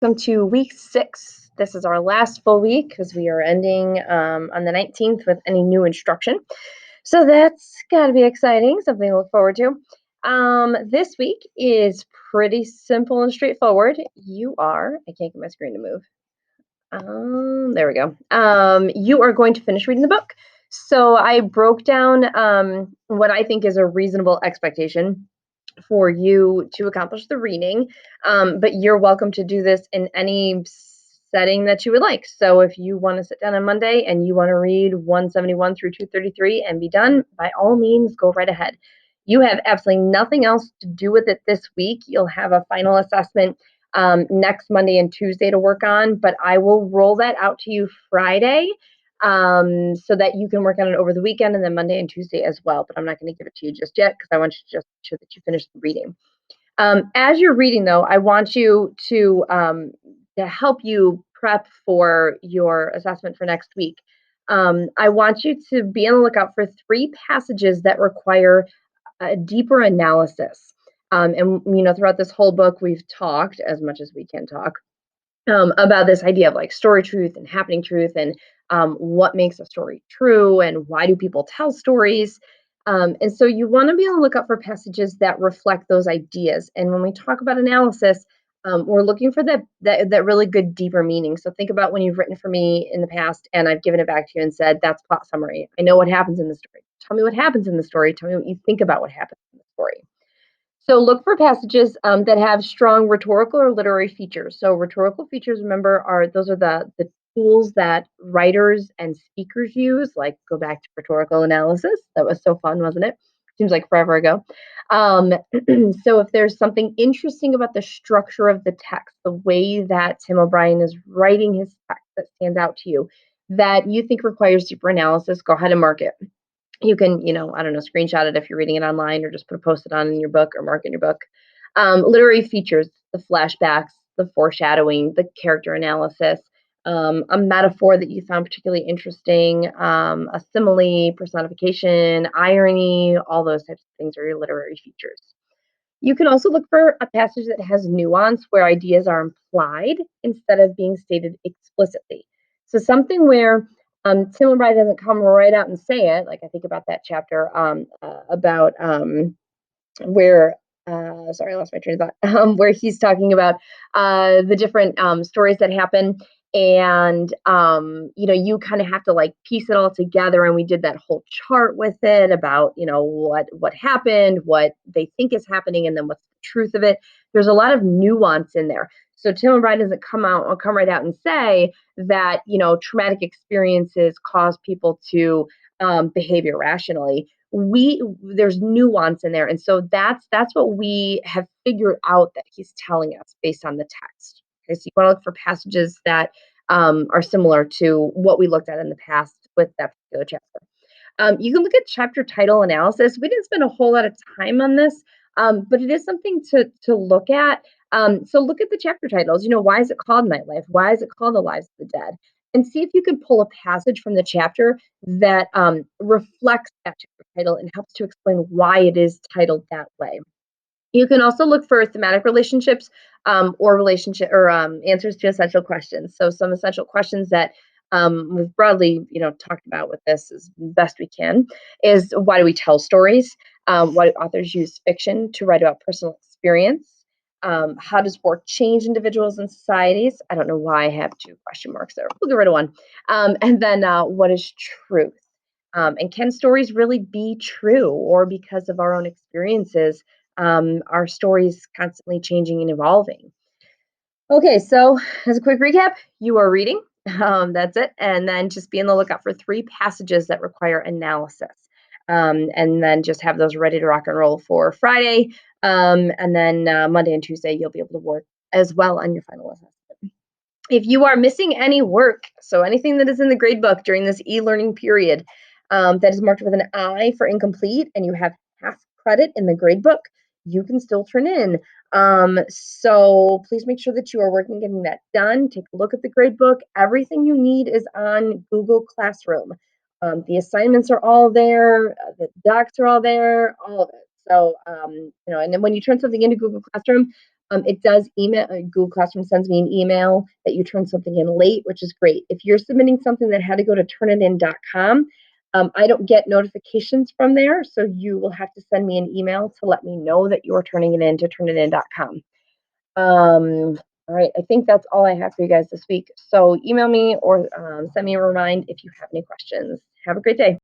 welcome to week 6. This is our last full week because we are ending on the 19th with any new instruction. So that's got to be exciting, something to look forward to. This week is pretty simple and straightforward. I can't get my screen to move. There we go. You are going to finish reading the book. So I broke down what I think is a reasonable expectation for you to accomplish the reading, but you're welcome to do this in any setting that you would like. So if you want to sit down on Monday and you want to read 171 through 233 and be done, by all means, go right ahead. You have absolutely nothing else to do with it this week. You'll have a final assessment next Monday and Tuesday to work on, but I will roll that out to you Friday so that you can work on it over the weekend and then Monday and Tuesday as well. But I'm not going to give it to you just yet because I want you to just make sure that you finish the reading. As you're reading, though, I want you to help you prep for your assessment for next week. I want you to be on the lookout for 3 passages that require a deeper analysis. And throughout this whole book, we've talked as much as we can talk about this idea of like story truth and happening truth and what makes a story true and why do people tell stories. And so you want to be on the lookout for passages that reflect those ideas. And when we talk about analysis, we're looking for that really good deeper meaning. So think about when you've written for me in the past and I've given it back to you and said, that's plot summary. I know what happens in the story. Tell me what happens in the story. Tell me what you think about what happens in the story. So look for passages that have strong rhetorical or literary features. So rhetorical features, remember, are the tools that writers and speakers use. Like go back to rhetorical analysis. That was so fun, wasn't it? Seems like forever ago. So if there's something interesting about the structure of the text, the way that Tim O'Brien is writing his text that stands out to you, that you think requires deeper analysis, go ahead and mark it. You can, I don't know, screenshot it if you're reading it online or just put a post-it on in your book or mark in your book. Literary features, the flashbacks, the foreshadowing, the character analysis, a metaphor that you found particularly interesting, a simile, personification, irony, all those types of things are your literary features. You can also look for a passage that has nuance where ideas are implied instead of being stated explicitly. So something where Tim O'Brien doesn't come right out and say it, like I think about that chapter about where, sorry, I lost my train of thought, where he's talking about the different stories that happen. And, you kind of have to like piece it all together. And we did that whole chart with it about, what happened, what they think is happening, and then what's the truth of it. There's a lot of nuance in there. So Tim O'Brien doesn't come right out and say that, traumatic experiences cause people to behave irrationally. There's nuance in there, and so that's what we have figured out that he's telling us based on the text. Okay, so you want to look for passages that are similar to what we looked at in the past with that particular chapter. You can look at chapter title analysis. We didn't spend a whole lot of time on this, but it is something to look at. So look at the chapter titles. Why is it called Nightlife? Why is it called The Lives of the Dead? And see if you can pull a passage from the chapter that reflects that chapter title and helps to explain why it is titled that way. You can also look for thematic relationships or answers to essential questions. So some essential questions that we've broadly, talked about with this as best we can is why do we tell stories? Why do authors use fiction to write about personal experience? How does work change individuals and societies? I don't know why I have 2 question marks there. We'll get rid of one. And then what is truth? And can stories really be true, or because of our own experiences, our stories constantly changing and evolving? Okay, so as a quick recap, you are reading. That's it. And then just be on the lookout for 3 passages that require analysis. And then just have those ready to rock and roll for Friday. And then Monday and Tuesday, you'll be able to work as well on your final assessment. If you are missing any work, so anything that is in the grade book during this e-learning period that is marked with an I for incomplete and you have half credit in the grade book, you can still turn in. So please make sure that you are working getting that done. Take a look at the grade book. Everything you need is on Google Classroom. The assignments are all there. The docs are all there, all of it. So, and then when you turn something into Google Classroom, It does email, Google Classroom sends me an email that you turned something in late, which is great. If you're submitting something that had to go to turnitin.com, I don't get notifications from there, so you will have to send me an email to let me know that you're turning it in to turnitin.com. All right, I think that's all I have for you guys this week. So email me or send me a remind if you have any questions. Have a great day.